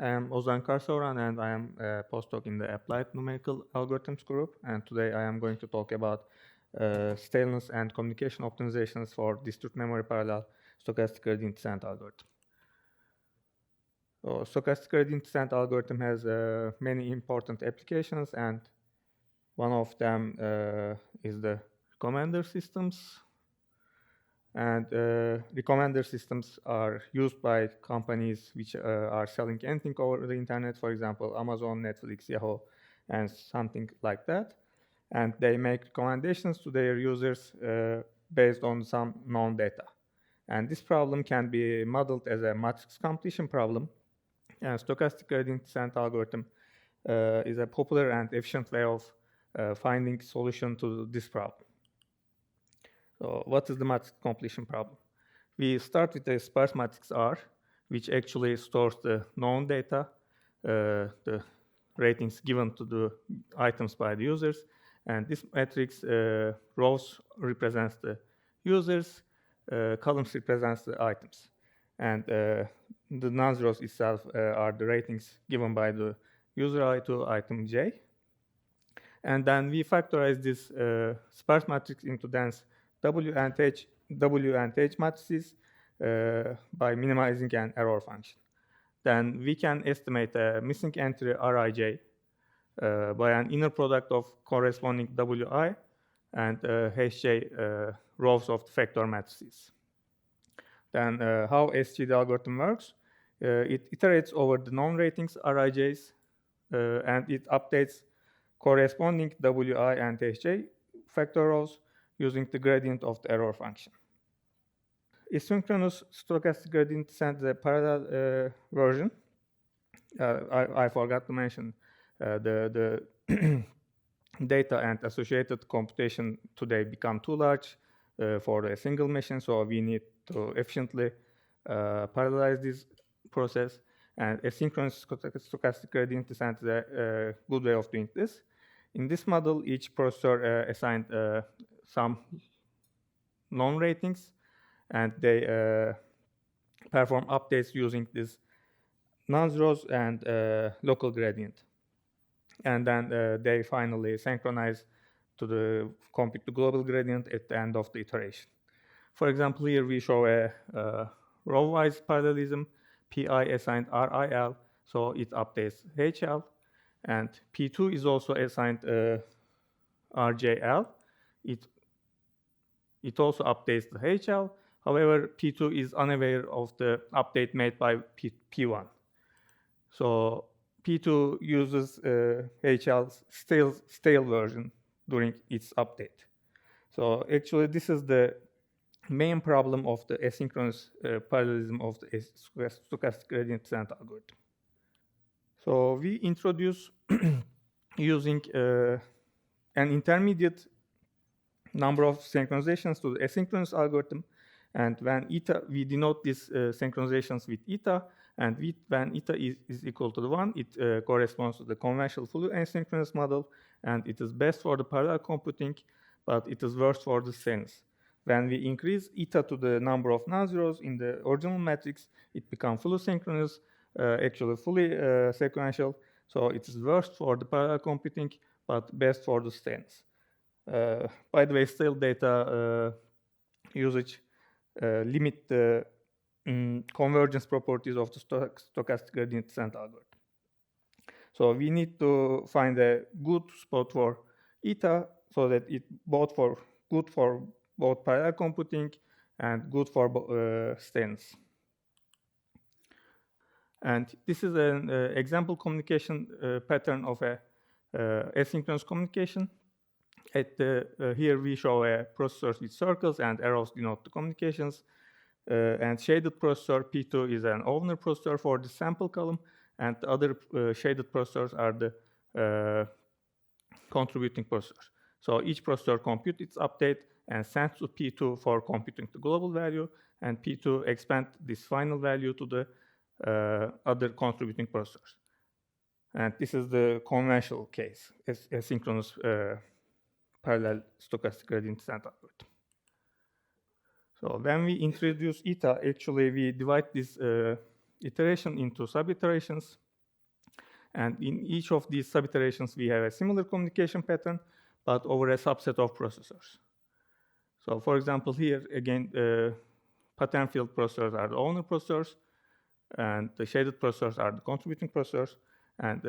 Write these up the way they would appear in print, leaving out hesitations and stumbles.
I am Ozan Karsavuran, and I am a postdoc in the Applied Numerical Algorithms group. And today I am going to talk about staleness and communication optimizations for distributed-memory parallel stochastic gradient descent algorithm. So, stochastic gradient descent algorithm has many important applications, and one of them is the recommender systems. And recommender systems are used by companies which are selling anything over the internet, for example, Amazon, Netflix, Yahoo, and something like that. And they make recommendations to their users based on some known data. And this problem can be modeled as a matrix completion problem. And stochastic gradient descent algorithm is a popular and efficient way of finding solution to this problem. So what is the matrix completion problem? We start with a sparse matrix R, which actually stores the known data, the ratings given to the items by the users. And this matrix rows represents the users, columns represents the items. And the non-zeros itself are the ratings given by the user I to item j. And then we factorize this sparse matrix into dense W and H matrices by minimizing an error function. Then we can estimate a missing entry Rij by an inner product of corresponding Wi and Hj rows of the factor matrices. Then how SGD algorithm works? It iterates over the known ratings Rij's and it updates corresponding Wi and Hj factor rows using the gradient of the error function. Asynchronous stochastic gradient descent is a parallel version. I forgot to mention the data and associated computation today become too large for a single machine, so we need to efficiently parallelize this process. And asynchronous stochastic gradient descent is a good way of doing this. In this model, each processor assigned some known ratings, and they perform updates using this non-zeros and local gradient. And then they finally synchronize to the compute the global gradient at the end of the iteration. For example, here we show a row-wise parallelism. Pi assigned RIL, so it updates HL. And P2 is also assigned RJL. It also updates the HL. However, P2 is unaware of the update made by P1. So P2 uses HL's stale version during its update. So actually, this is the main problem of the asynchronous parallelism of the stochastic gradient descent algorithm. So we introduce using an intermediate number of synchronizations to the asynchronous algorithm. And when eta, we denote these synchronizations with eta. And when eta is equal to 1, it corresponds to the conventional fully asynchronous model. And it is best for the parallel computing, but it is worse for the staleness. When we increase eta to the number of non-zeros in the original matrix, it becomes fully synchronous, actually fully sequential. So it is worse for the parallel computing, but best for the staleness. By the way, stale data usage limit the convergence properties of the stochastic gradient descent algorithm. So we need to find a good spot for eta so that it good for both parallel computing and good for staleness. And this is an example communication pattern of a asynchronous communication. Here we show a processor with circles and arrows denote the communications. And shaded processor P2 is an owner processor for the sample column, and the other shaded processors are the contributing processors. So each processor computes its update and sends to P2 for computing the global value, and P2 expands this final value to the other contributing processors. And this is the conventional case, asynchronous parallel stochastic gradient descent algorithm. So when we introduce eta, actually we divide this iteration into sub-iterations. And in each of these sub-iterations, we have a similar communication pattern, but over a subset of processors. So for example, here, again, pattern field processors are the owner processors, and the shaded processors are the contributing processors. And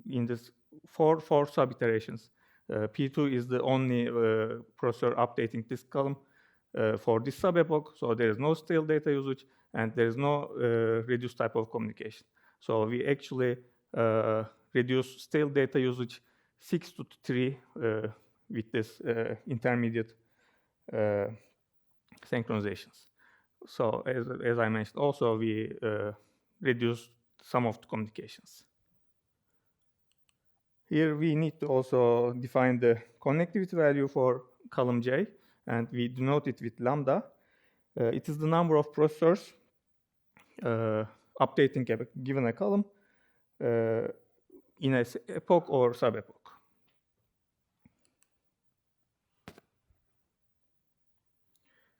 in this four sub-iterations, P2 is the only processor updating this column for this sub-epoch. So there is no stale data usage, and there is no reduced type of communication. So we actually reduce stale data usage 6 to 3 with this intermediate synchronizations. So as I mentioned, also we reduce some of the communications. Here we need to also define the connectivity value for column J, and we denote it with lambda. It is the number of processors updating a given column in an epoch or sub-epoch.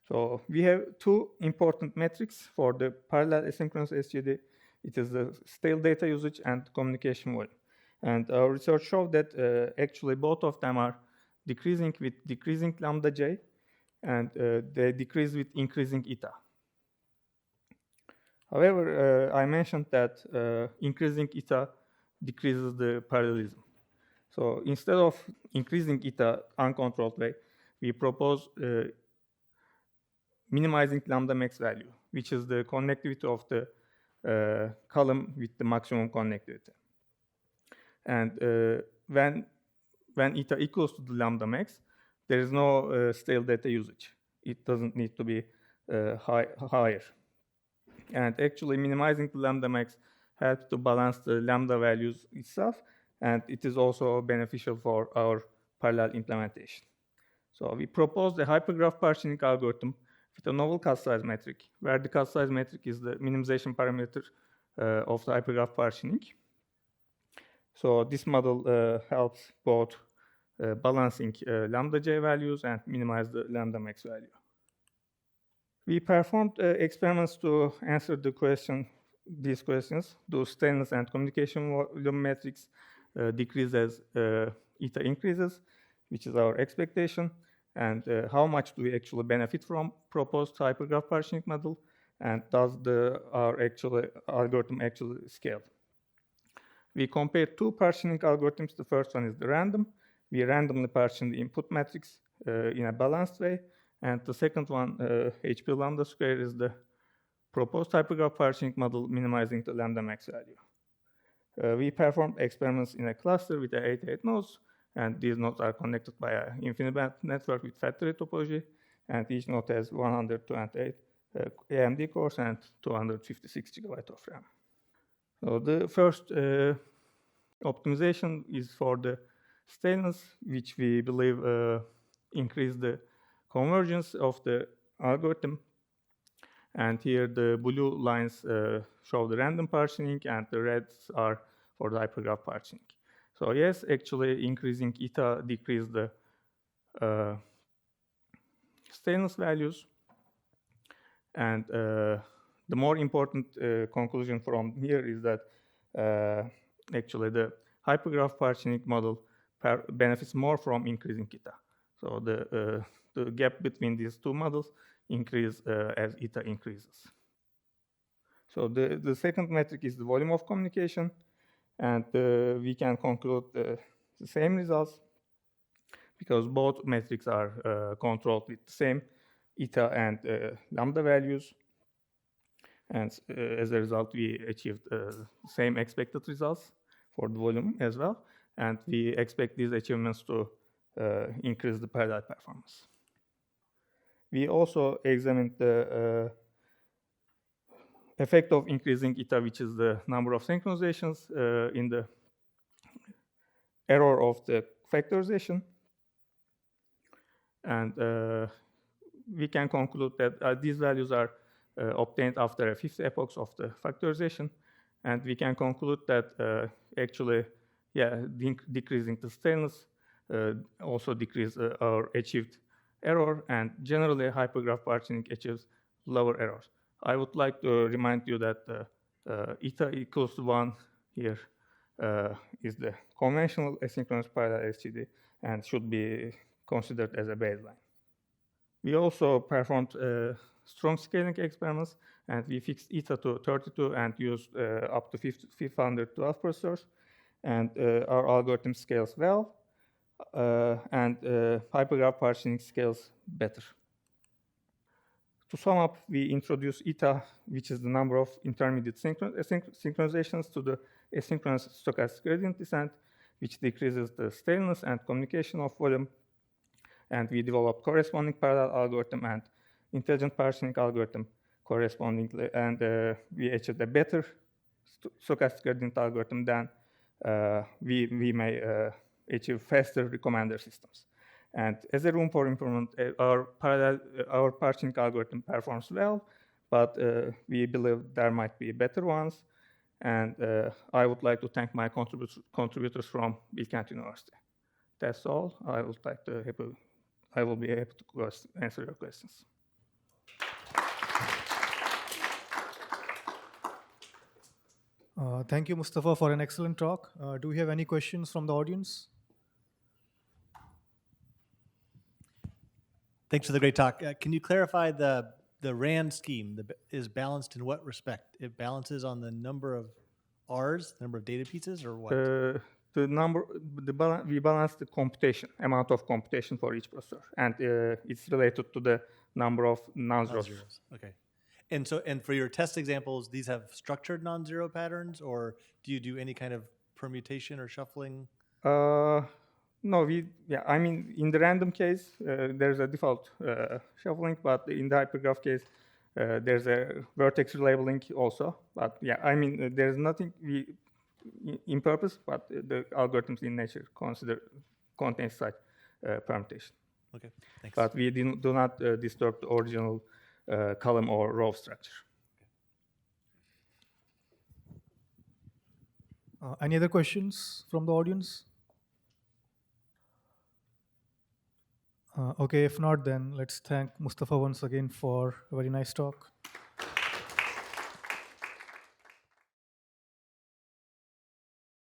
So we have two important metrics for the parallel asynchronous SGD. It is the stale data usage and communication volume. And our research showed that actually both of them are decreasing with decreasing lambda j, and they decrease with increasing eta. However, I mentioned that increasing eta decreases the parallelism. So instead of increasing eta uncontrolled way, we propose minimizing lambda max value, which is the connectivity of the column with the maximum connectivity. And when eta equals to the lambda max, there is no stale data usage. It doesn't need to be higher. And actually minimizing the lambda max helps to balance the lambda values itself, and it is also beneficial for our parallel implementation. So we proposed a hypergraph partitioning algorithm with a novel cut size metric, where the cut size metric is the minimization parameter of the hypergraph partitioning. So this model helps both balancing lambda j values and minimize the lambda max value. We performed experiments to answer these questions. Do staleness and communication volume metrics decrease as eta increases, which is our expectation, and how much do we actually benefit from proposed hypergraph partitioning model, and does our algorithm actually scale? We compared two partitioning algorithms. The first one is the random. We randomly partition the input matrix in a balanced way. And the second one, HP lambda square, is the proposed hypergraph partitioning model minimizing the lambda max value. We performed experiments in a cluster with 88 nodes, and these nodes are connected by an InfiniBand network with factory topology, and each node has 128 AMD cores and 256 GB of RAM. So the first optimization is for the staleness, which we believe increase the convergence of the algorithm. And here the blue lines show the random partitioning, and the reds are for the hypergraph partitioning. So yes, actually increasing eta decrease the staleness values. And the more important conclusion from here is that actually the hypergraph partitioning model benefits more from increasing eta. So the gap between these two models increase as eta increases. So the second metric is the volume of communication, and we can conclude the same results because both metrics are controlled with the same eta and lambda values. And as a result, we achieved the same expected results for the volume as well. And we expect these achievements to increase the parallel performance. We also examined the effect of increasing eta, which is the number of synchronizations in the error of the factorization. And we can conclude that these values are obtained after a fifth epoch of the factorization. And we can conclude that actually, decreasing the staleness also decrease our achieved error, and generally hypergraph partitioning achieves lower errors. I would like to remind you that eta equals to 1 here is the conventional asynchronous parallel SGD and should be considered as a baseline. We also performed strong scaling experiments, and we fixed eta to 32 and used up to 512 processors. And our algorithm scales well, and hypergraph partitioning scales better. To sum up, we introduce eta, which is the number of intermediate synchronizations to the asynchronous stochastic gradient descent, which decreases the staleness and communication of volume. And we developed corresponding parallel algorithm and intelligent partitioning algorithm correspondingly. And we achieved a better stochastic gradient algorithm than we may achieve faster recommender systems. And as a room for improvement, our partitioning algorithm performs well, but we believe there might be better ones. And I would like to thank my contributors from Bilkent University. That's all. I will be able to answer your questions. Thank you, Mustafa, for an excellent talk. Do we have any questions from the audience? Thanks for the great talk. Can you clarify the RAND scheme is balanced in what respect? It balances on the number of Rs, number of data pieces, or what? We balance the computation, amount of computation for each processor, and it's related to the number of non-zeros. Okay. And for your test examples, these have structured non-zero patterns, or do you do any kind of permutation or shuffling? No, I mean, in the random case, there's a default shuffling, but in the hypergraph case, there's a vertex relabeling also. But yeah, I mean, there's nothing in purpose, but the algorithms in nature contain such permutation. Okay, thanks. But we do not disturb the original column or row structure. Any other questions from the audience? Okay, if not, then let's thank Mustafa once again for a very nice talk.